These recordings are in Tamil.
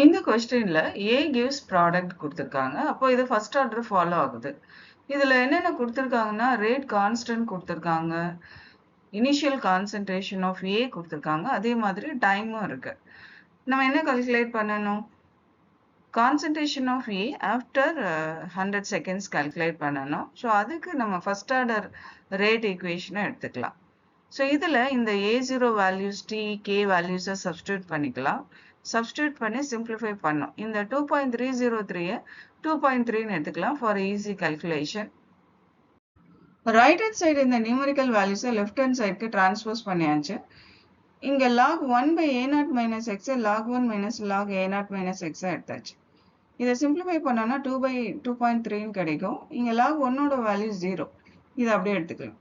இந்த கொஸ்டின்ல A gives ப்ராடக்ட் குடுத்திருக்காங்க. அப்போ இது ஃபர்ஸ்ட் ஆர்டர் ஃபாலோ ஆகுது. இதுல என்னென்ன குடுத்திருக்காங்கன்னா, ரேட் கான்ஸ்டன்ட் குடுத்திருக்காங்க. இனிஷியல் கான்சன்ட்ரேஷன் ஆஃப் A குடுத்திருக்காங்க. அதே மாதிரி டைமும் இருக்கு. நம்ம என்ன கால்குலேட் பண்ணணும்? Concentration of A after 100 seconds calculate பண்ணணும். ஸோ அதுக்கு நம்ம ஃபர்ஸ்ட் ஆர்டர் ரேட் ஈக்குவேஷனை எடுத்துக்கலாம். ஸோ இதில் இந்த A0 வேல்யூஸ் T, K வேல்யூஸை சப்ஸ்டியூட் பண்ணிக்கலாம். சப்ஸ்டியூட் பண்ணி சிம்பிளிஃபை பண்ணோம். இந்த 2.303 2.3ன்னு எடுத்துக்கலாம் for easy calculation. Right hand side இந்த நியூமரிக்கல் வேல்யூஸை லெஃப்ட் ஹேண்ட் சைடுக்கு டிரான்ஸ்போஸ் பண்ணியாச்சு. இங்கே log 1 by A0 minus x log 1 minus log A0 minus x எடுத்தாச்சு. இதை சிம்பிளிஃபை பண்ணோம்னா 2 by 2.3ன்னு கிடைக்கும். இங்கே log 1ஓட வேல்யூ 0. இதை அப்படியே எடுத்துக்கலாம்.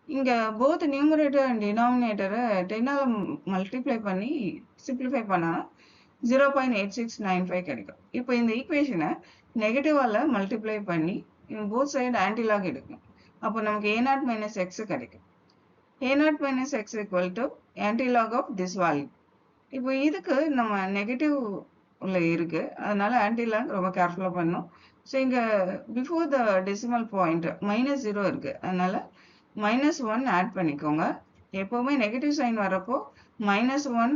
இங்கே போத் நியூமரேட்டர் அண்ட் டினாமினேட்டரை 10ஆல் மல்டிப்ளை பண்ணி சிம்பிளிஃபை பண்ணோன்னா 0.8695 கிடைக்கும். இப்போ இந்த ஈக்குவேஷனை நெகட்டிவால் மல்டிப்ளை பண்ணி போத் சைடு ஆன்டிலாக் எடுக்கணும். அப்போ நமக்கு A0 minus x கிடைக்கும். A0 minus x equal to antilog of this value. இப்போ இதுக்கு நம்ம நெகட்டிவ் உள்ள இருக்கு, அதனால ஆன்டிலாக் ரொம்ப கேர்ஃபுல்லாக பண்ணணும். ஸோ இங்கே பிஃபோர் த டெசிமல் பாயிண்ட் -0 இருக்கு, அதனால -1 ஆட் பண்ணிக்கோங்க. எப்போவுமே நெகட்டிவ் சைன் வரப்போ -1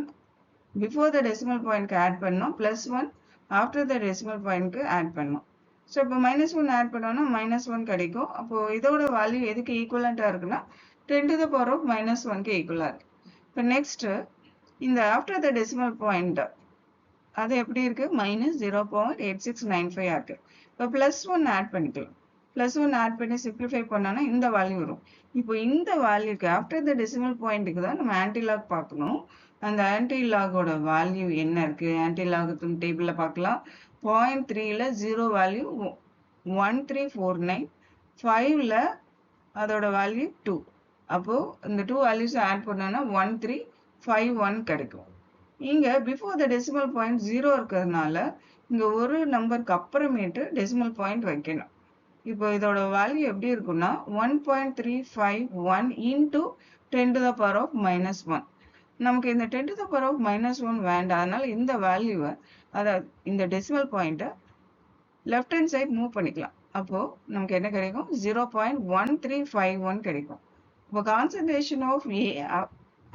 பிஃபோர் த டெசிமல் பாயிண்ட்க்கு ஆட் பண்ணோம், +1 ஆஃப்டர் த டெசிமல் பாயிண்ட்க்கு ஆட் பண்ணோம். ஸோ இப்போ -1 ஆட் பண்ணோம்னா -1 கிடைக்கும். அப்போது இதோட வேல்யூ எதுக்கு ஈக்குவலண்ட்டாக இருக்குன்னா 10 to the power of -1க்கு ஈக்குவலாக இருக்கு. இப்போ நெக்ஸ்ட் இந்த ஆஃப்டர் த டெசிமல் பாயிண்ட் அது எப்படி இருக்கு? -0.8695 இருக்கு. இப்போ +1 ஆட் பண்ணிக்கலாம். +1 ஆட் பண்ணி சிம்பிளிஃபை பண்ணோன்னா இந்த வேல்யூ வரும். இப்போ இந்த வேல்யூக்கு ஆஃப்டர் த டெசிமல் பாயிண்ட்டுக்கு தான் நம்ம ஆன்டிலாக் பார்க்கணும். அந்த ஆன்டிலாகோட வேல்யூ என்ன இருக்கு? ஆன்டிலாக் டேபிளில் பார்க்கலாம். 0.3ல 0 வேல்யூ 1349, 5ல அதோட வேல்யூ 2. அப்போ இந்த 2 வேல்யூஸ் ஆட் பண்ணோன்னா 1351 கிடைக்கும். இங்க பிஃபோர் த டெசிமல் பாயிண்ட் 0 இருக்கிறதுனால இங்க ஒரு நம்பருக்கு அப்புறமேட்டு டெசிமல் பாயிண்ட் வைக்கணும். இப்போ இதோட வேல்யூ எப்படி இருக்குன்னா 1.351 into 10 to the power of -1. நமக்கு இந்த 10 to the power of -1 வேண்டாம், அதனால இந்த வேல்யூவை அதாவது இந்த டெசிமல் பாயிண்ட்டை லெஃப்ட் ஹேண்ட் சைட் மூவ் பண்ணிக்கலாம். அப்போ நமக்கு என்ன கிடைக்கும்? 0.1351 கிடைக்கும். இப்போ concentration of A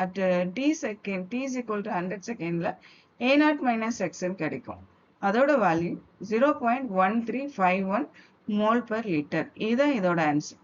at t second, t is equal to 100 செகண்ட்ல A0 minus x கிடைக்கும். அதோட வேல்யூ 0.1351 mole per liter. இதுதான் இதோட ஆன்சர்.